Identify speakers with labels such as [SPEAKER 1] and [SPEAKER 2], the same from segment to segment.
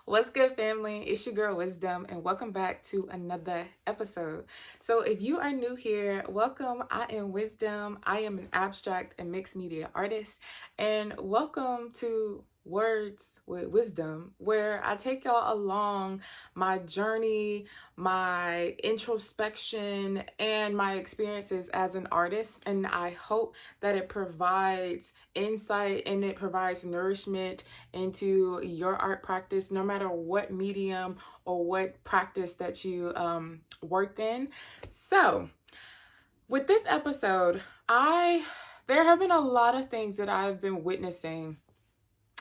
[SPEAKER 1] What's good, family? It's your girl Wisdom, and welcome back to another episode. So, if you are new here, welcome. I am Wisdom. I am an abstract and mixed media artist, and welcome to Wordz with Wisdom, where I take y'all along my journey, my introspection, and my experiences as an artist. And I hope that it provides insight and it provides nourishment into your art practice, no matter what medium or what practice that you work in. So, with this episode, there have been a lot of things that I've been witnessing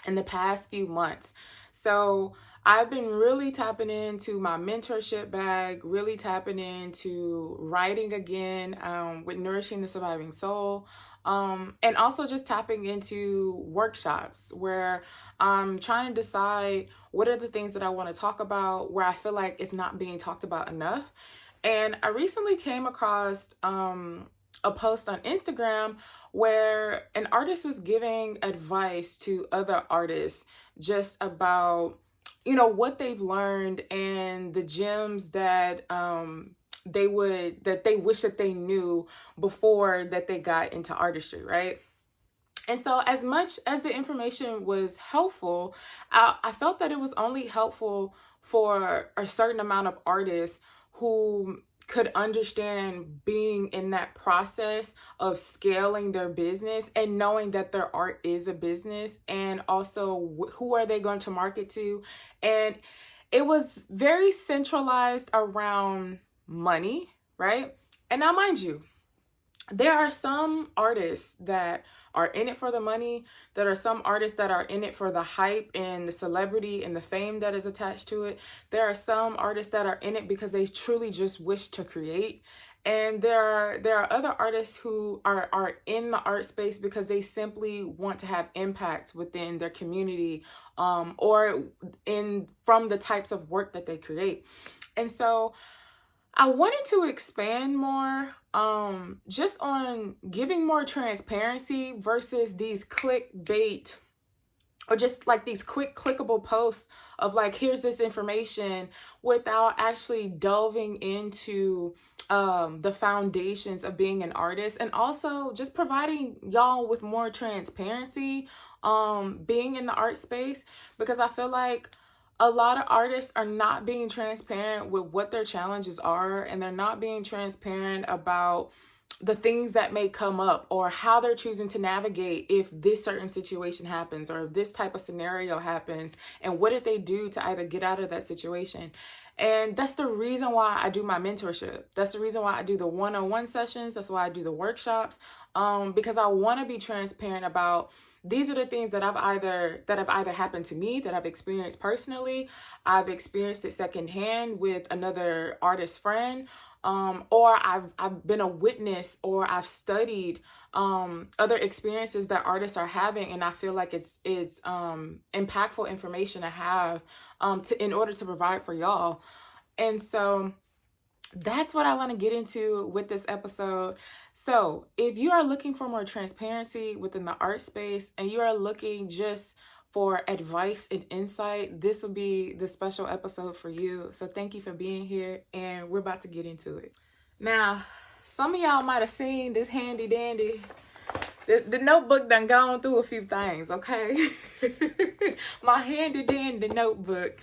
[SPEAKER 1] in the past few months. So I've been really tapping into my mentorship bag, really tapping into writing again, with Nourishing the Surviving Soul. And also just tapping into workshops where I'm trying to decide what are the things that I want to talk about, where I feel like it's not being talked about enough. And I recently came across a post on Instagram where an artist was giving advice to other artists just about, what they've learned and the gems that they wish that they knew before that they got into artistry, right? And so as much as the information was helpful, I felt that it was only helpful for a certain amount of artists who could understand being in that process of scaling their business and knowing that their art is a business, and also who are they going to market to. And it was very centralized around money, right? And now, mind you, there are some artists that are in it for the money. There are some artists that are in it for the hype and the celebrity and the fame that is attached to it. There are some artists that are in it because they truly just wish to create. And there are other artists who are in the art space because they simply want to have impact within their community, or from the types of work that they create. And so I wanted to expand more just on giving more transparency versus these clickbait or just like these quick clickable posts of like, here's this information, without actually delving into the foundations of being an artist, and also just providing y'all with more transparency being in the art space, because I feel like a lot of artists are not being transparent with what their challenges are, and they're not being transparent about the things that may come up or how they're choosing to navigate if this certain situation happens or if this type of scenario happens, and what did they do to either get out of that situation. And that's the reason why I do my mentorship. That's the reason why I do the one-on-one sessions. That's why I do the workshops, because I want to be transparent about these are the things that have either happened to me, that I've experienced personally. I've experienced it secondhand with another artist friend, or I've been a witness, or I've studied other experiences that artists are having, and I feel like it's impactful information to have in order to provide for y'all. And so that's what I want to get into with this episode. So if you are looking for more transparency within the art space, and you are looking just for advice and insight, this will be the special episode for you. So thank you for being here, and we're about to get into it. Now, some of y'all might have seen this handy dandy. The notebook done gone through a few things, okay? My handy dandy notebook.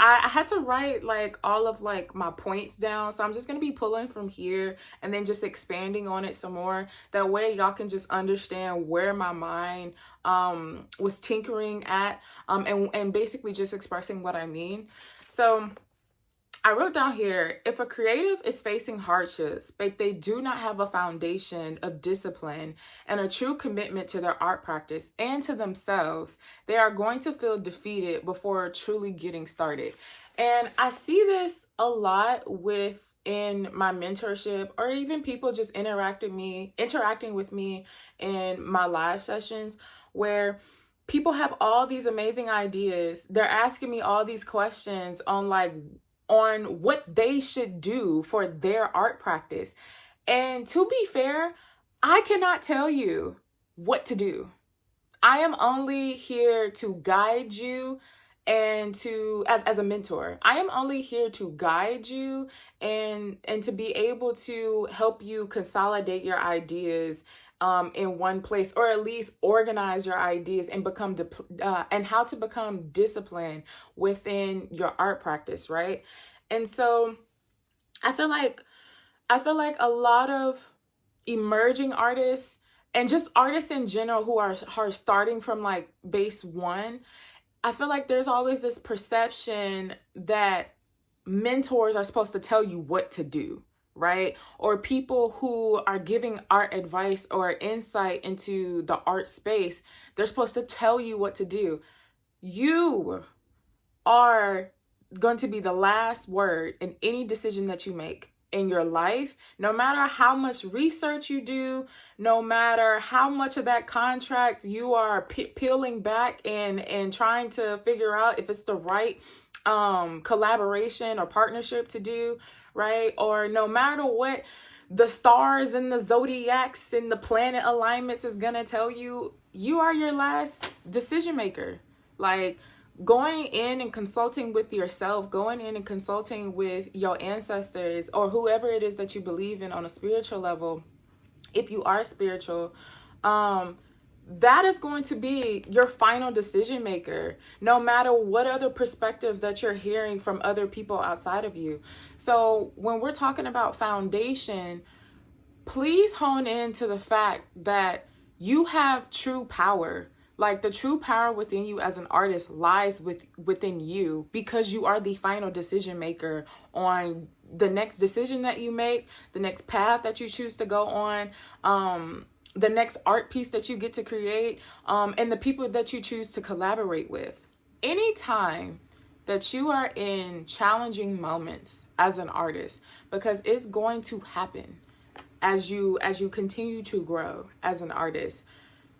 [SPEAKER 1] I had to write like all of like my points down. So I'm just going to be pulling from here and then just expanding on it some more. That way y'all can just understand where my mind was tinkering at, and basically just expressing what I mean. So I wrote down here, if a creative is facing hardships, but they do not have a foundation of discipline and a true commitment to their art practice and to themselves, they are going to feel defeated before truly getting started. And I see this a lot in my mentorship, or even people just interacting with me in my live sessions, where people have all these amazing ideas. They're asking me all these questions on what they should do for their art practice. And to be fair, I cannot tell you what to do. I am only here to guide you and to as a mentor. I am only here to guide you and to be able to help you consolidate your ideas in one place, or at least organize your ideas and become and how to become disciplined within your art practice, right? And so I feel like a lot of emerging artists and just artists in general who are starting from like base one, I feel like there's always this perception that mentors are supposed to tell you what to do, right? Or people who are giving art advice or insight into the art space, they're supposed to tell you what to do. You are going to be the last word in any decision that you make in your life. No matter how much research you do, no matter how much of that contract you are peeling back and trying to figure out if it's the right collaboration or partnership to do, right? Or no matter what the stars and the zodiacs and the planet alignments is gonna tell you, you are your last decision maker. Like, going in and consulting with yourself, going in and consulting with your ancestors or whoever it is that you believe in on a spiritual level, if you are spiritual, that is going to be your final decision maker, no matter what other perspectives that you're hearing from other people outside of you. So when we're talking about foundation, please hone in to the fact that you have true power. Like, the true power within you as an artist lies within you, because you are the final decision maker on the next decision that you make, the next path that you choose to go on, the next art piece that you get to create, and the people that you choose to collaborate with. Anytime that you are in challenging moments as an artist, because it's going to happen as you continue to grow as an artist,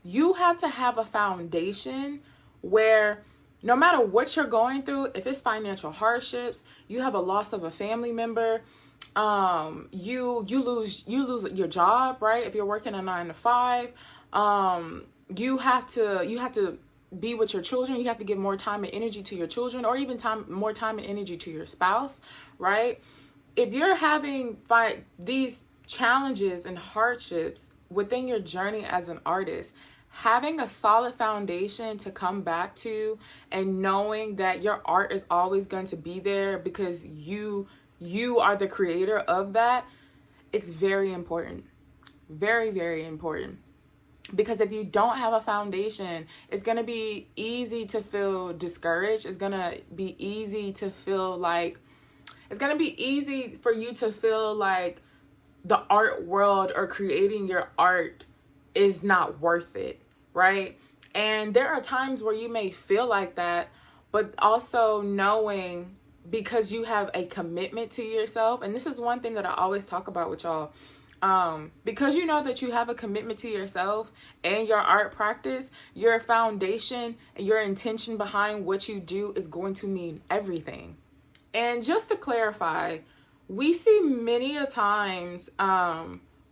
[SPEAKER 1] you have to have a foundation where no matter what you're going through, if it's financial hardships, you have a loss of a family member, you lose your job, right? If you're working a 9 to 5, you have to be with your children. You have to give more time and energy to your children, or even more time and energy to your spouse, right? If you're having these challenges and hardships within your journey as an artist, having a solid foundation to come back to and knowing that your art is always going to be there because you are the creator of that, is very important. Very, very important. Because if you don't have a foundation, it's going to be easy to feel discouraged. It's going to be easy to feel like, it's going to be easy for you to feel like the art world or creating your art is not worth it, right? And there are times where you may feel like that, but also knowing, because you have a commitment to yourself, and this is one thing that I always talk about with y'all, because you know that you have a commitment to yourself and your art practice, your foundation and your intention behind what you do is going to mean everything. And just to clarify, we see many a times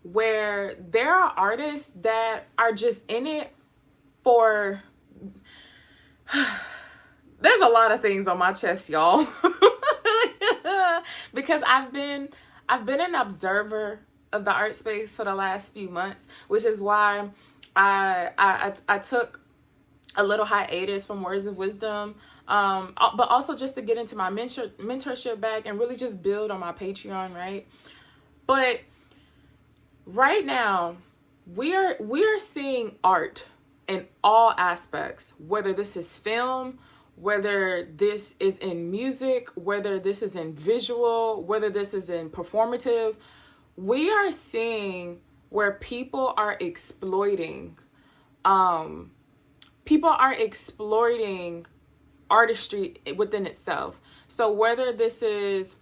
[SPEAKER 1] where there are artists that are just in it for there's a lot of things on my chest, y'all. Because I've been an observer of the art space for the last few months, which is why I took a little hiatus from Words of Wisdom, but also just to get into my mentorship bag and really just build on my Patreon, right? But right now, we are seeing art in all aspects, whether this is film, whether this is in music, whether this is in visual, whether this is in performative. We are seeing where people are exploiting artistry within itself. So whether this is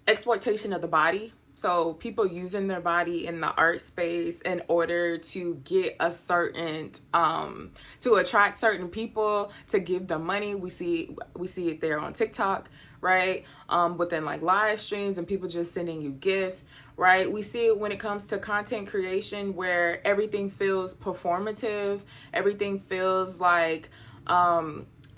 [SPEAKER 1] exploitation of the body, so people using their body in the art space in order to get a certain, to attract certain people, to give them money. We see it there on TikTok, right? Within like live streams and people just sending you gifts, right? We see it when it comes to content creation, where everything feels performative, everything feels like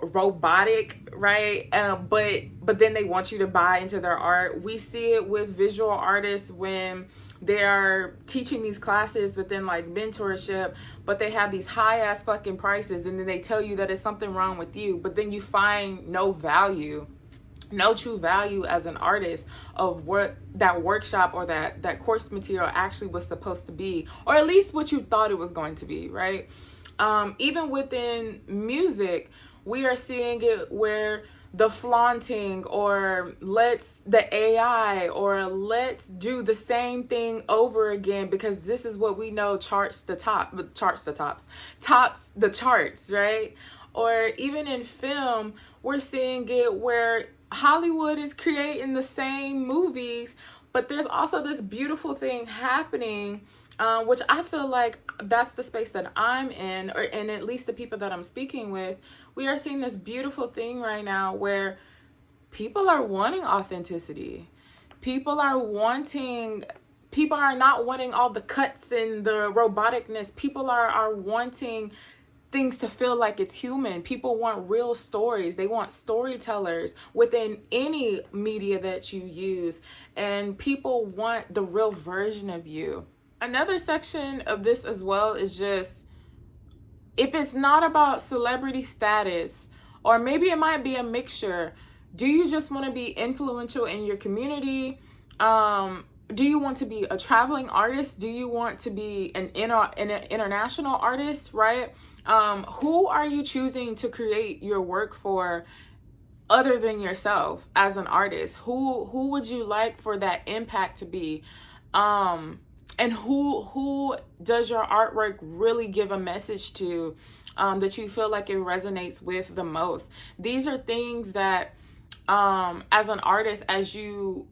[SPEAKER 1] robotic, right? But then they want you to buy into their art. We see it with visual artists when they are teaching these classes, but then like mentorship, but they have these high ass fucking prices, and then they tell you that it's something wrong with you, but then you find no true value as an artist of what that workshop or that course material actually was supposed to be, or at least what you thought it was going to be, right? Even within music, we are seeing it where the flaunting, or the AI, or let's do the same thing over again because this is what we know tops the charts, right? Or even in film, we're seeing it where Hollywood is creating the same movies, but there's also this beautiful thing happening, which I feel like that's the space that I'm in, and at least the people that I'm speaking with. We are seeing this beautiful thing right now where people are wanting authenticity. People are not wanting all the cuts and the roboticness. People are wanting things to feel like it's human. People want real stories. They want storytellers within any media that you use. And people want the real version of you. Another section of this as well is just, if it's not about celebrity status, or maybe it might be a mixture, do you just want to be influential in your community? Do you want to be a traveling artist? Do you want to be an international artist, right? Who are you choosing to create your work for other than yourself as an artist? Who would you like for that impact to be? And who does your artwork really give a message to, that you feel like it resonates with the most? These are things that, as an artist, as you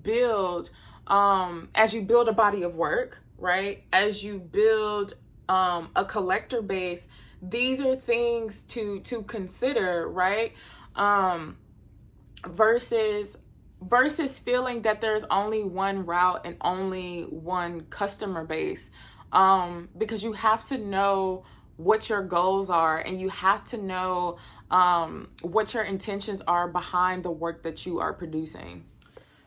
[SPEAKER 1] build a body of work, right? As you build a collector base, these are things to consider, right? Versus feeling that there's only one route and only one customer base, because you have to know what your goals are, and you have to know what your intentions are behind the work that you are producing.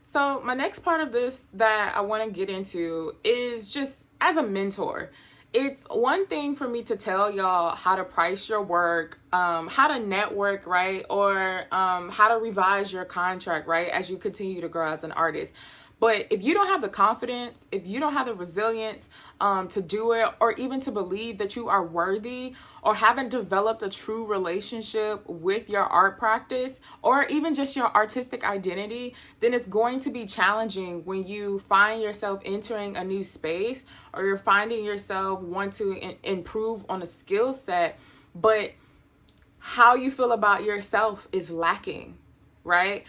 [SPEAKER 1] So my next part of this that I want to get into is just as a mentor. It's one thing for me to tell y'all how to price your work, how to network, right? Or how to revise your contract, right? As you continue to grow as an artist. But if you don't have the confidence, if you don't have the resilience to do it, or even to believe that you are worthy, or haven't developed a true relationship with your art practice, or even just your artistic identity, then it's going to be challenging when you find yourself entering a new space, or you're finding yourself want to improve on a skill set, but how you feel about yourself is lacking, right?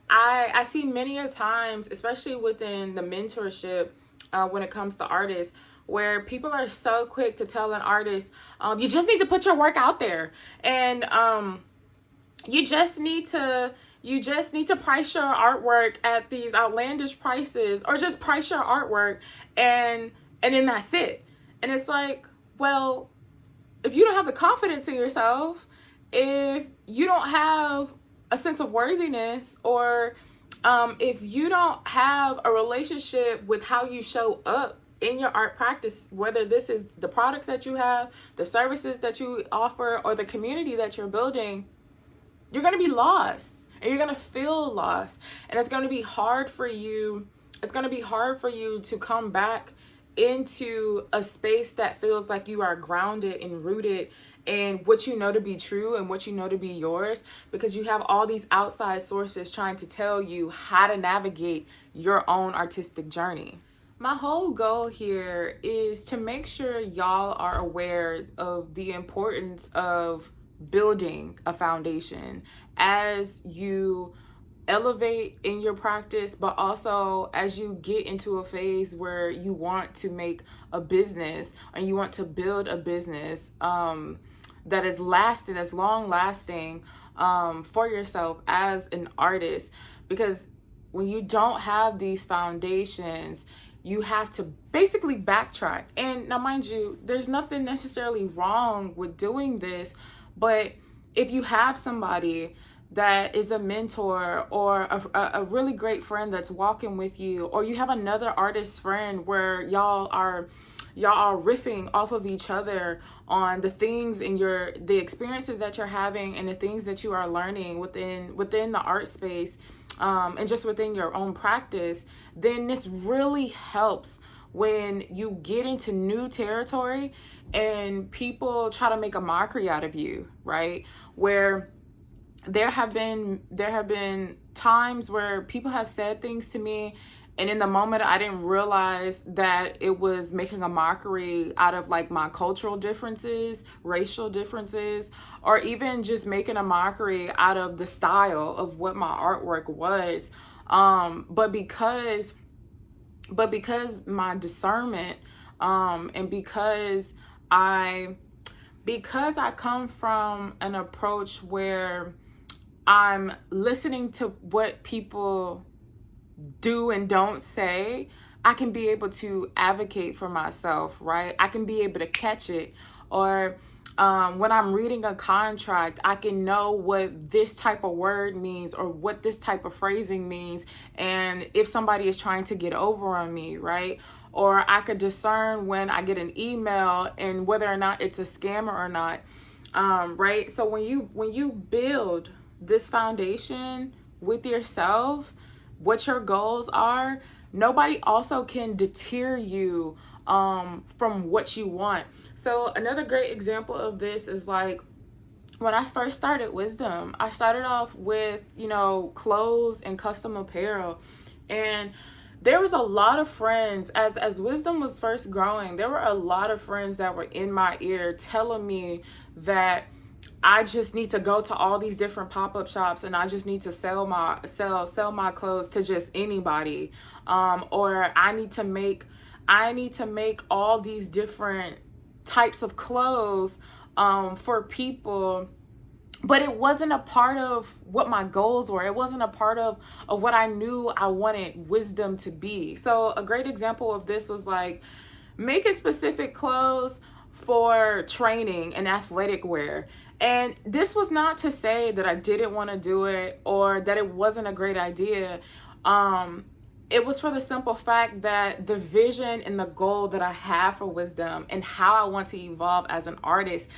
[SPEAKER 1] I see many a times, especially within the mentorship, when it comes to artists, where people are so quick to tell an artist, you just need to put your work out there, and you just need to price your artwork at these outlandish prices, or just price your artwork, and then that's it. And it's like, well, if you don't have the confidence in yourself, if you don't have a sense of worthiness, or if you don't have a relationship with how you show up in your art practice, whether this is the products that you have, the services that you offer, or the community that you're building, you're going to be lost, and you're going to feel lost. And it's going to be hard for you. It's going to be hard for you to come back into a space that feels like you are grounded and rooted in what you know to be true and what you know to be yours, because you have all these outside sources trying to tell you how to navigate your own artistic journey. My whole goal here is to make sure y'all are aware of the importance of building a foundation as you elevate in your practice, but also as you get into a phase where you want to make a business, and you want to build a business that is lasting, that's long lasting, for yourself as an artist. Because when you don't have these foundations, you have to basically backtrack. And now, mind you, there's nothing necessarily wrong with doing this, but if you have somebody that is a mentor or a really great friend that's walking with you, or you have another artist friend where y'all are riffing off of each other on the things in the experiences that you're having and the things that you are learning within the art space, and just within your own practice, then this really helps when you get into new territory and people try to make a mockery out of you, right? Where there have been times where people have said things to me, and in the moment I didn't realize that it was making a mockery out of like my cultural differences, racial differences, or even just making a mockery out of the style of what my artwork was. But because my discernment, and because I come from an approach where I'm listening to what people do and don't say, I can be able to advocate for myself, right? I can be able to catch it. Or when I'm reading a contract, I can know what this type of word means or what this type of phrasing means, and if somebody is trying to get over on me, right? Or I could discern when I get an email and whether or not it's a scammer or not, right? So when you build this foundation with yourself, what your goals are, nobody also can deter you from what you want. So another great example of this is like when I first started Xwizdumbx, I started off with, clothes and custom apparel. And there was a lot of friends, as Xwizdumbx was first growing, there were a lot of friends that were in my ear telling me that I just need to go to all these different pop-up shops and I just need to sell my clothes to just anybody. Or I need to make all these different types of clothes for people. But it wasn't a part of what my goals were. It wasn't a part of what I knew I wanted Xwizdumbx to be. So a great example of this was like making specific clothes for training and athletic wear. And this was not to say that I didn't want to do it or that it wasn't a great idea. It was for the simple fact that the vision and the goal that I have for Xwizdumbx and how I want to evolve as an artist,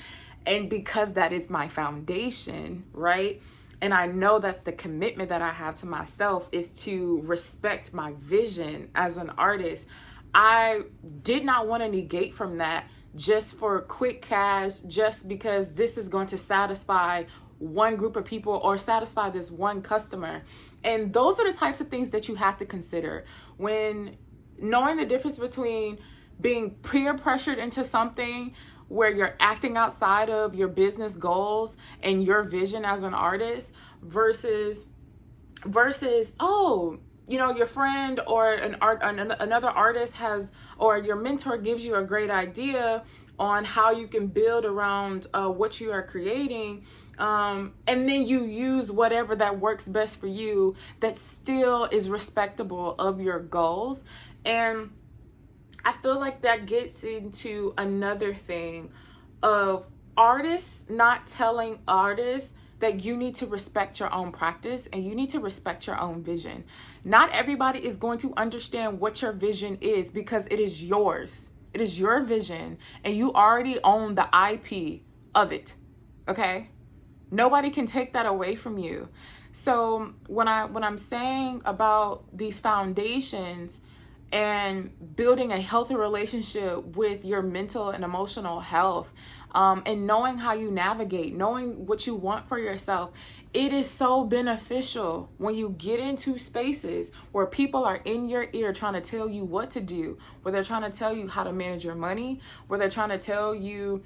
[SPEAKER 1] and because that is my foundation, right? And I know that's the commitment that I have to myself, is to respect my vision as an artist. I did not want to negate from that just for quick cash, just because this is going to satisfy one group of people or satisfy this one customer. And those are the types of things that you have to consider when knowing the difference between being peer pressured into something where you're acting outside of your business goals and your vision as an artist versus your friend or another artist has, or your mentor gives you a great idea on how you can build around what you are creating, and then you use whatever that works best for you that still is respectable of your goals. And I feel like that gets into another thing of artists not telling artists that you need to respect your own practice and you need to respect your own vision. Not everybody is going to understand what your vision is because it is yours. It is your vision and you already own the IP of it, okay? Nobody can take that away from you. So when I'm saying about these foundations and building a healthy relationship with your mental and emotional health, and knowing how you navigate, knowing what you want for yourself, it is so beneficial when you get into spaces where people are in your ear trying to tell you what to do, where they're trying to tell you how to manage your money, where they're trying to tell you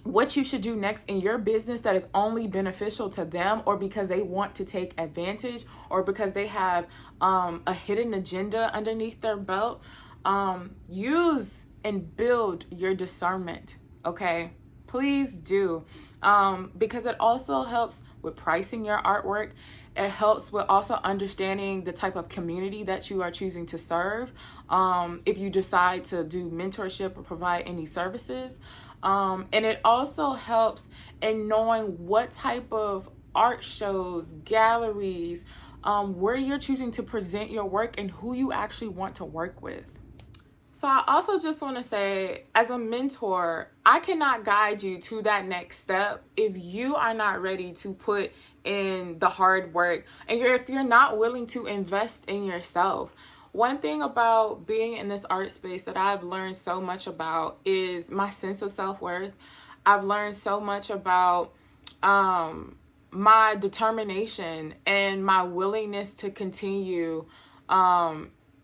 [SPEAKER 1] what you should do next in your business that is only beneficial to them, or because they want to take advantage, or because they have a hidden agenda underneath their belt. Use and build your discernment, okay? Please do, because it also helps with pricing your artwork. It helps with also understanding the type of community that you are choosing to serve. If you decide to do mentorship or provide any services, And it also helps in knowing what type of art shows, galleries, where you're choosing to present your work and who you actually want to work with. So I also just want to say, as a mentor, I cannot guide you to that next step if you are not ready to put in the hard work and if you're not willing to invest in yourself. One thing about being in this art space that I've learned so much about is my sense of self-worth. I've learned so much about my determination and my willingness to continue,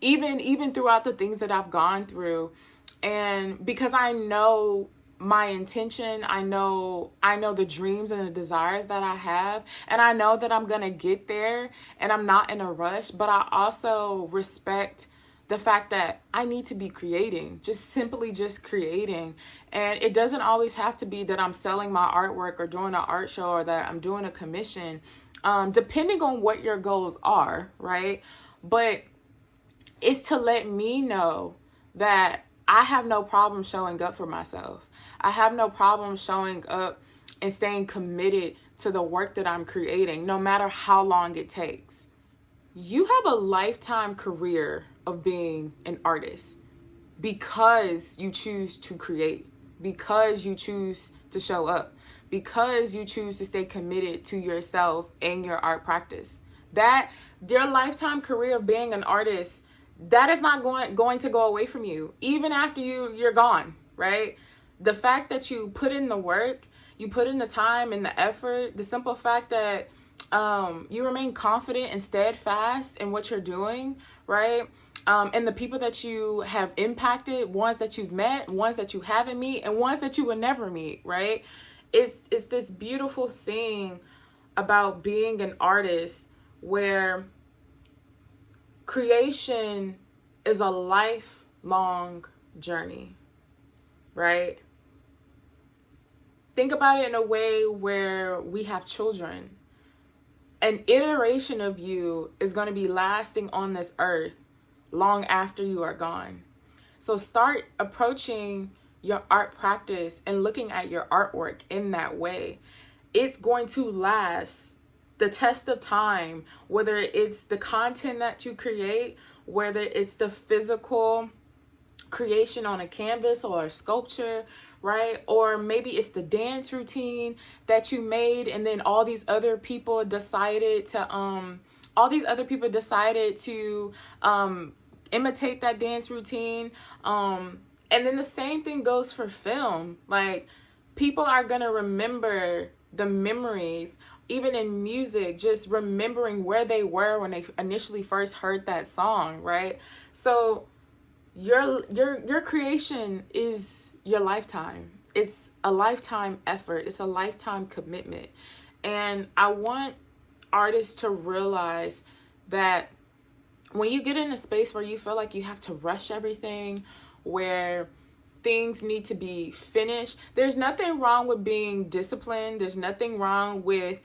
[SPEAKER 1] even throughout the things that I've gone through. And because I know my intention, I know the dreams and the desires that I have, and I know that I'm gonna get there and I'm not in a rush, but I also respect the fact that I need to be creating, simply creating. And it doesn't always have to be that I'm selling my artwork or doing an art show or that I'm doing a commission, depending on what your goals are, right? But it's to let me know that I have no problem showing up for myself. I have no problem showing up and staying committed to the work that I'm creating, no matter how long it takes. You have a lifetime career of being an artist because you choose to create, because you choose to show up, because you choose to stay committed to yourself and your art practice. That your lifetime career of being an artist, that is not going to go away from you, even after you're gone, right? The fact that you put in the work, you put in the time and the effort, the simple fact that you remain confident and steadfast in what you're doing, right? And the people that you have impacted, ones that you've met, ones that you haven't met, and ones that you will never meet, right? It's this beautiful thing about being an artist where creation is a lifelong journey, right? Think about it in a way where we have children. An iteration of you is going to be lasting on this earth long after you are gone. So start approaching your art practice and looking at your artwork in that way. It's going to last the test of time, whether it's the content that you create, whether it's the physical creation on a canvas or a sculpture, right? Or maybe it's the dance routine that you made and then all these other people decided to imitate that dance routine. And then the same thing goes for film. Like, people are going to remember the memories, even in music, just remembering where they were when they initially first heard that song, right? So your creation is your lifetime. It's a lifetime effort. It's a lifetime commitment. And I want artists to realize that when you get in a space where you feel like you have to rush everything, where things need to be finished, there's nothing wrong with being disciplined. There's nothing wrong with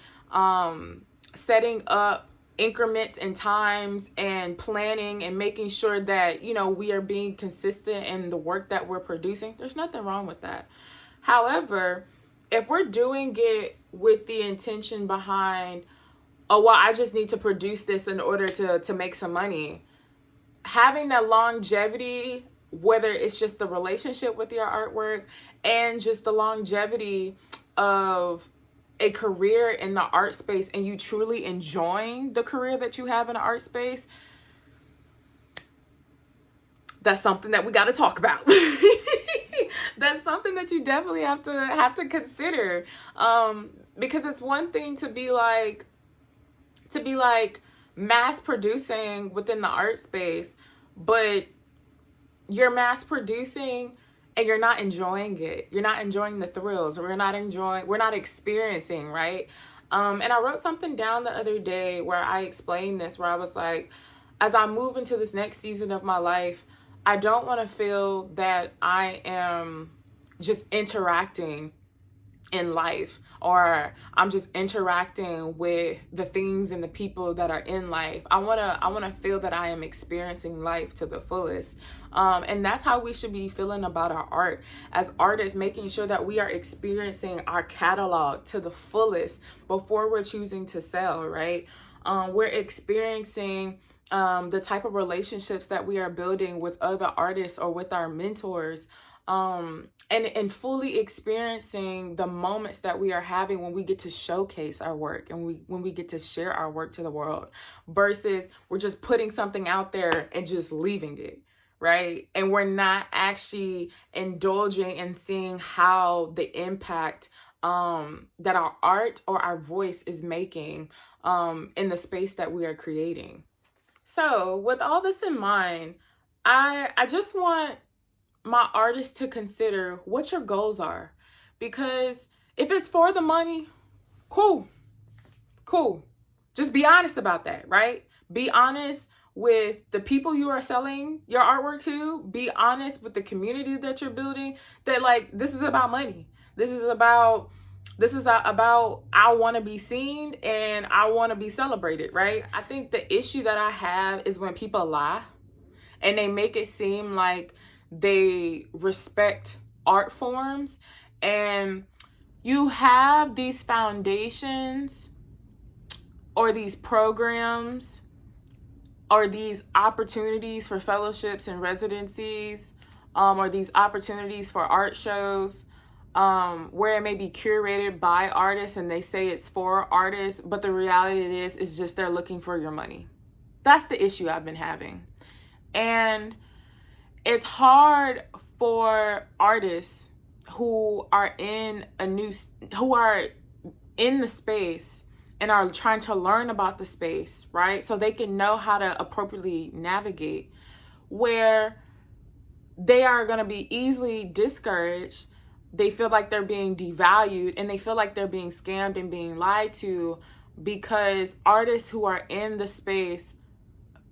[SPEAKER 1] setting up increments and times and planning and making sure that, we are being consistent in the work that we're producing. There's nothing wrong with that. However, if we're doing it with the intention behind, oh, well, I just need to produce this in order to make some money, having that longevity, whether it's just the relationship with your artwork and just the longevity of a career in the art space, and you truly enjoying the career that you have in the art space, that's something that we got to talk about. That's something that you definitely have to consider, because it's one thing to be like mass producing within the art space, but you're mass producing and you're not enjoying it. You're not enjoying the thrills. We're not experiencing, right? And I wrote something down the other day where I explained this, where I was like, as I move into this next season of my life, I don't want to feel that I am just interacting in life. or I'm just interacting with the things and the people that are in life. I want to feel that I am experiencing life to the fullest. And that's how we should be feeling about our art as artists, making sure that we are experiencing our catalog to the fullest before we're choosing to sell, right? We're experiencing the type of relationships that we are building with other artists or with our mentors, and fully experiencing the moments that we are having when we get to showcase our work and when we get to share our work to the world, versus we're just putting something out there and just leaving it, right? And we're not actually indulging and seeing how the impact that our art or our voice is making in the space that we are creating. So with all this in mind, I just want my artists to consider what your goals are. Because if it's for the money, cool. Just be honest about that, right? Be honest with the people you are selling your artwork to. Be honest with the community that you're building, that like, this is about money. This is about I want to be seen and I want to be celebrated, right? I think the issue that I have is when people lie and they make it seem like they respect art forms, and you have these foundations or these programs or these opportunities for fellowships and residencies, or these opportunities for art shows, where it may be curated by artists and they say it's for artists, but the reality is just they're looking for your money. That's the issue I've been having. And it's hard for artists who are in the space and are trying to learn about the space, right? So they can know how to appropriately navigate, where they are going to be easily discouraged. They feel like they're being devalued and they feel like they're being scammed and being lied to, because artists who are in the space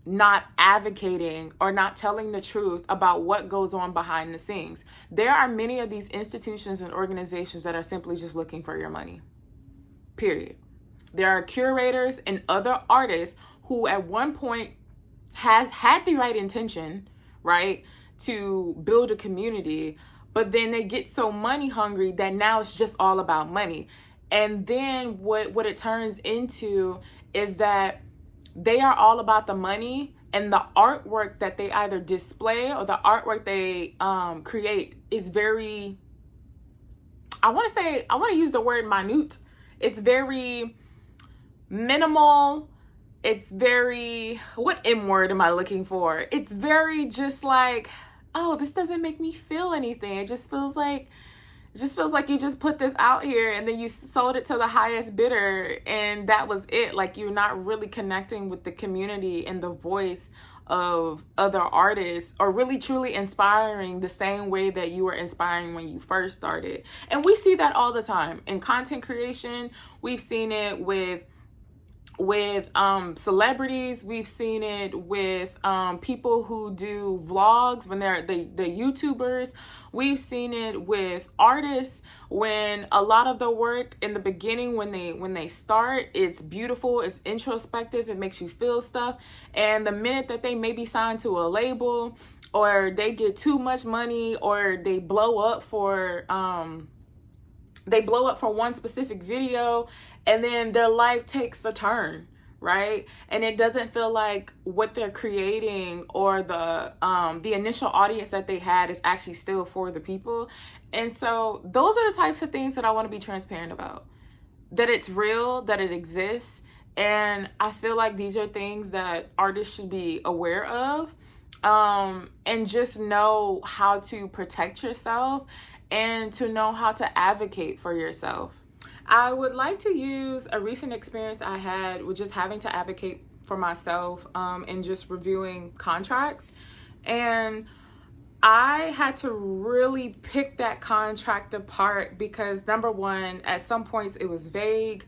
[SPEAKER 1] not advocating or not telling the truth about what goes on behind the scenes. There are many of these institutions and organizations that are simply just looking for your money, period. There are curators and other artists who at one point has had the right intention, right, to build a community, but then they get so money hungry that now it's just all about money. And then what it turns into is that they are all about the money, and the artwork that they either display or the artwork they create is very, I want to use the word minute. It's very minimal. It's very, what M word am I looking for? It's very just like, oh, this doesn't make me feel anything. It just feels like you just put this out here and then you sold it to the highest bidder and that was it. Like, you're not really connecting with the community and the voice of other artists, or really truly inspiring the same way that you were inspiring when you first started. And we see that all the time in content creation. We've seen it with celebrities. We've seen it with people who do vlogs when they're the YouTubers. We've seen it with artists when a lot of the work in the beginning, when they start, it's beautiful, it's introspective, it makes you feel stuff. And the minute that they maybe sign to a label, or they get too much money, or they blow up for one specific video, and then their life takes a turn, right? And it doesn't feel like what they're creating or the initial audience that they had is actually still for the people. And so those are the types of things that I want to be transparent about, that it's real, that it exists. And I feel like these are things that artists should be aware of, and just know how to protect yourself and to know how to advocate for yourself. I would like to use a recent experience I had with just having to advocate for myself, and just reviewing contracts. And I had to really pick that contract apart because, number one, at some points it was vague.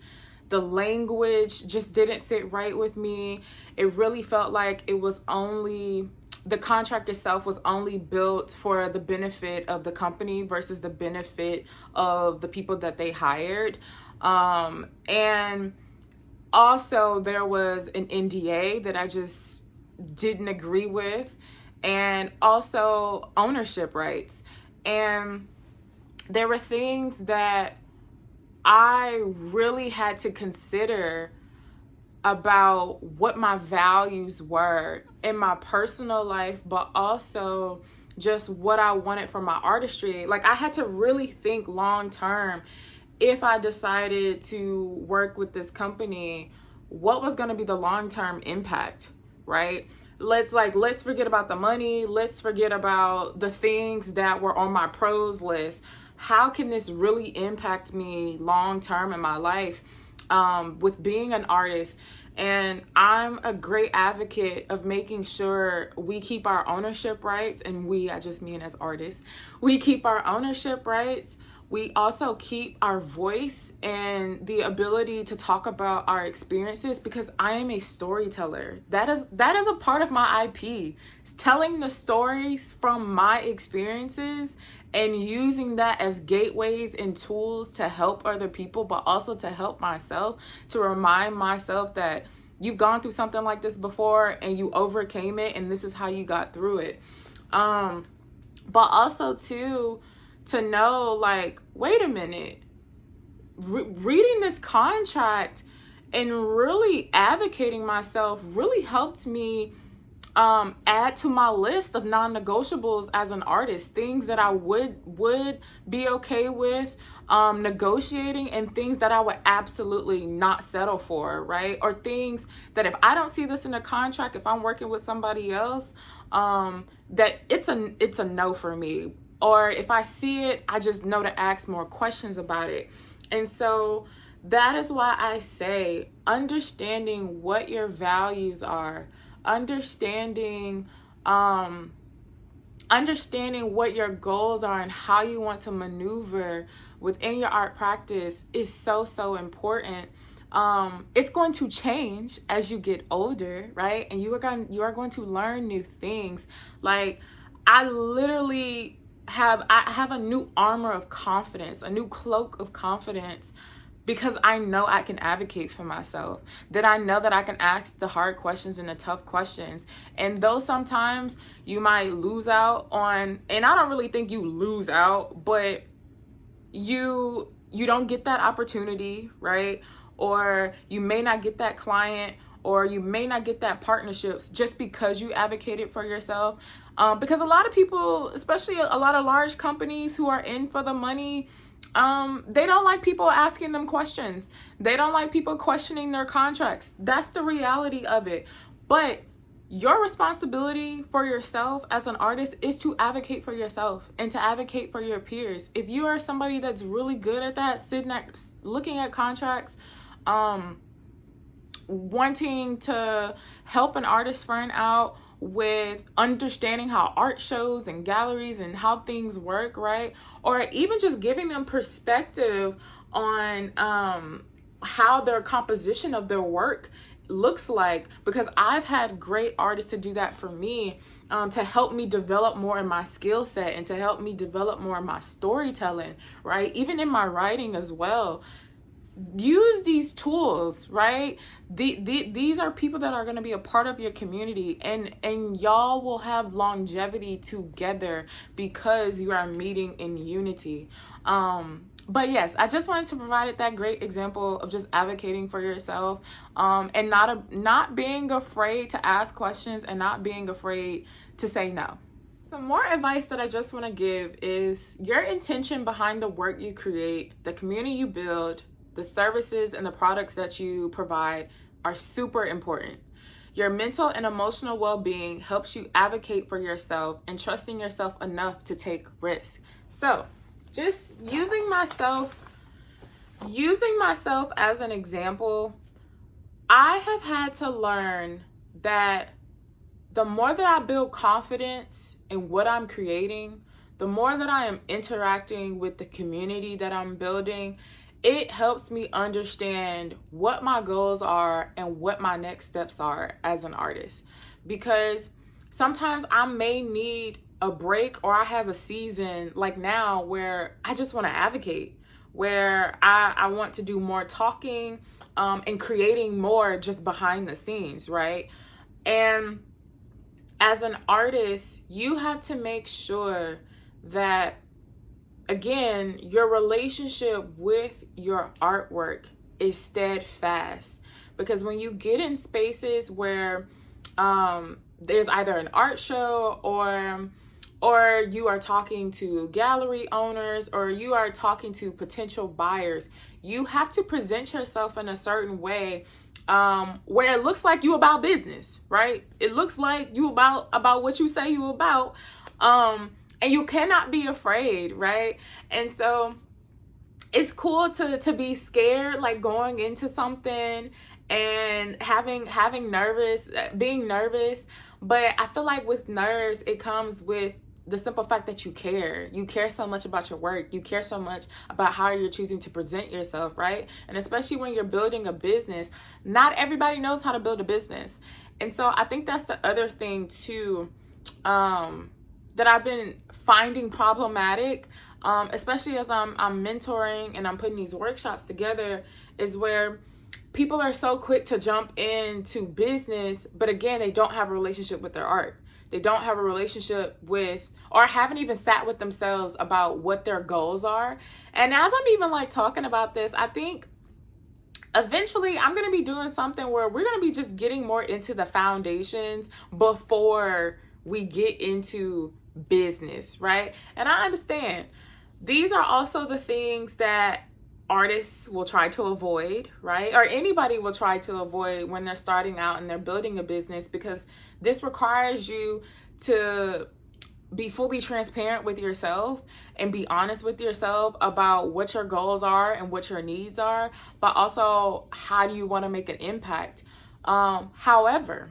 [SPEAKER 1] The language just didn't sit right with me. It really felt like the contract itself was only built for the benefit of the company versus the benefit of the people that they hired. And also there was an NDA that I just didn't agree with, and also ownership rights. And there were things that I really had to consider about what my values were in my personal life, but also just what I wanted for my artistry. Like, I had to really think long term. If I decided to work with this company, what was going to be the long-term impact, right? Let's forget about the money. Let's forget about the things that were on my pros list. How can this really impact me long-term in my life, with being an artist? And I'm a great advocate of making sure we keep our ownership rights, and I just mean as artists, we keep our ownership rights. We also keep our voice and the ability to talk about our experiences, because I am a storyteller. That is a part of my IP. It's telling the stories from my experiences and using that as gateways and tools to help other people, but also to help myself, to remind myself that you've gone through something like this before and you overcame it, and this is how you got through it. But also too, to know, like, wait a minute, reading this contract and really advocating myself really helped me add to my list of non-negotiables as an artist, things that I would be okay with negotiating, and things that I would absolutely not settle for, right? Or things that if I don't see this in a contract, if I'm working with somebody else, that it's a no for me. Or if I see it, I just know to ask more questions about it. And so that is why I say understanding what your values are, understanding what your goals are and how you want to maneuver within your art practice is so important. It's going to change as you get older, right? And you are going to learn new things. Like, I literally have a new armor of confidence, a new cloak of confidence, because I know I can advocate for myself, that I know that I can ask the hard questions and the tough questions. And though sometimes you might lose out on, and I don't really think you lose out, but you don't get that opportunity, right? Or you may not get that client, or you may not get that partnerships just because you advocated for yourself. Because a lot of people, especially a lot of large companies who are in for the money, they don't like people asking them questions. They don't like people questioning their contracts. That's the reality of it. But your responsibility for yourself as an artist is to advocate for yourself and to advocate for your peers. If you are somebody that's really good at that, looking at contracts, wanting to help an artist friend out with understanding how art shows and galleries and how things work, right? Or even just giving them perspective on how their composition of their work looks like, because I've had great artists to do that for me, to help me develop more in my skill set and to help me develop more in my storytelling, right? Even in my writing as well. Use these tools, right? These are people that are going to be a part of your community, and y'all will have longevity together because you are meeting in unity. But yes, I just wanted to provide that great example of just advocating for yourself, and not being afraid to ask questions and not being afraid to say no. Some more advice that I just want to give is your intention behind the work you create, the community you build, the services and the products that you provide are super important. Your mental and emotional well-being helps you advocate for yourself and trusting yourself enough to take risks. So just using myself as an example, I have had to learn that the more that I build confidence in what I'm creating, the more that I am interacting with the community that I'm building, it helps me understand what my goals are and what my next steps are as an artist. Because sometimes I may need a break, or I have a season like now where I just want to advocate, where I want to do more talking and creating more just behind the scenes, right? And as an artist, you have to make sure that, again, your relationship with your artwork is steadfast. Because when you get in spaces where there's either an art show or you are talking to gallery owners or you are talking to potential buyers, you have to present yourself in a certain way where it looks like you about business, right? It looks like you about what you say you about. And you cannot be afraid, right? And so it's cool to be scared, like going into something and being nervous. But I feel like with nerves, it comes with the simple fact that you care so much about your work. You care so much about how you're choosing to present yourself, right? And especially when you're building a business, not everybody knows how to build a business. And so I think that's the other thing too, that I've been finding problematic, especially as I'm mentoring and I'm putting these workshops together, is where people are so quick to jump into business, but again, they don't have a relationship with their art. They don't have a relationship with, or haven't even sat with themselves about what their goals are. And as I'm even like talking about this, I think eventually I'm going to be doing something where we're going to be just getting more into the foundations before we get into business, right? And I understand these are also the things that artists will try to avoid, right? Or anybody will try to avoid when they're starting out and they're building a business, because this requires you to be fully transparent with yourself and be honest with yourself about what your goals are and what your needs are, but also how do you want to make an impact. However,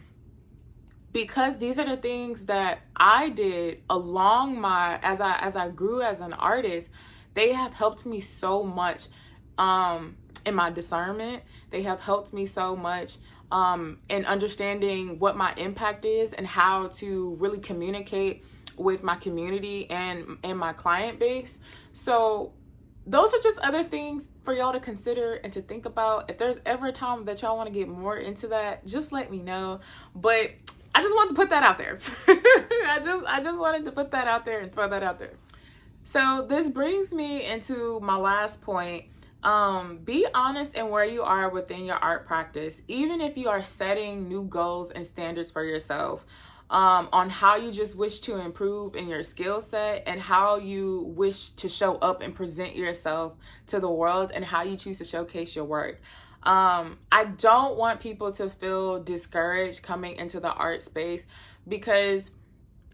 [SPEAKER 1] because these are the things that I did along as I grew as an artist, they have helped me so much in my discernment. They have helped me so much in understanding what my impact is and how to really communicate with my community and my client base. So those are just other things for y'all to consider and to think about. If there's ever a time that y'all want to get more into that, just let me know. But I just wanted to put that out there. I just wanted to put that out there and throw that out there. So this brings me into my last point. Be honest in where you are within your art practice, even if you are setting new goals and standards for yourself, on how you just wish to improve in your skill set and how you wish to show up and present yourself to the world and how you choose to showcase your work. I don't want people to feel discouraged coming into the art space, because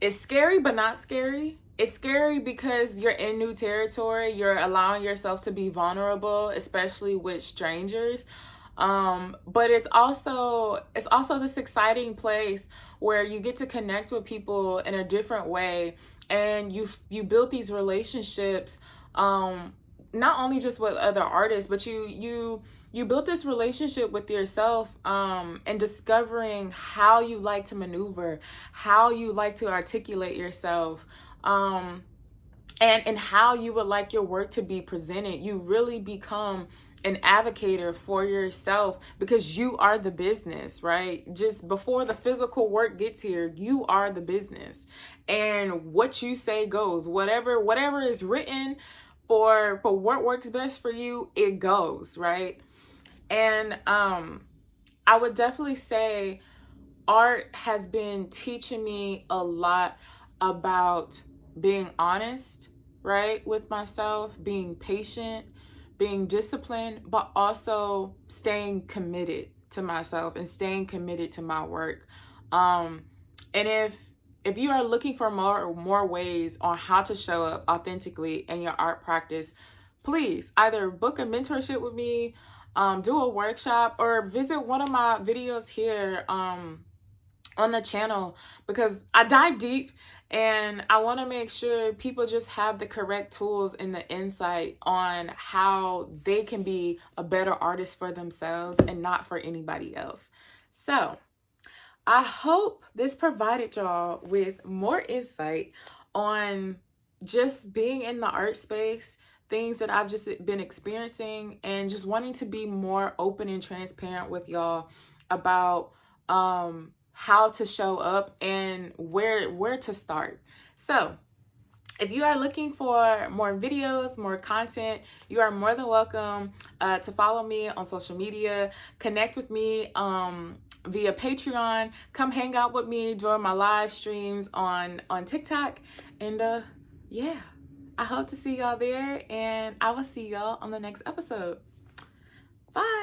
[SPEAKER 1] it's scary, but not scary. It's scary because you're in new territory. You're allowing yourself to be vulnerable, especially with strangers. But it's also this exciting place where you get to connect with people in a different way, and you build these relationships, not only just with other artists, but you build this relationship with yourself, and discovering how you like to maneuver, how you like to articulate yourself, and how you would like your work to be presented. You really become an advocate for yourself, because you are the business, right? Just before the physical work gets here, you are the business, and what you say goes. Whatever is written for what works best for you, it goes, right? And I would definitely say art has been teaching me a lot about being honest, right, with myself, being patient, being disciplined, but also staying committed to myself and staying committed to my work. And if you are looking for more ways on how to show up authentically in your art practice, please either book a mentorship with me, do a workshop, or visit one of my videos here on the channel, because I dive deep and I want to make sure people just have the correct tools and the insight on how they can be a better artist for themselves and not for anybody else. So I hope this provided y'all with more insight on just being in the art space, things that I've just been experiencing, and just wanting to be more open and transparent with y'all about how to show up and where to start. So if you are looking for more videos, more content, you are more than welcome to follow me on social media, connect with me via Patreon, come hang out with me during my live streams on TikTok. And yeah, I hope to see y'all there, and I will see y'all on the next episode. Bye.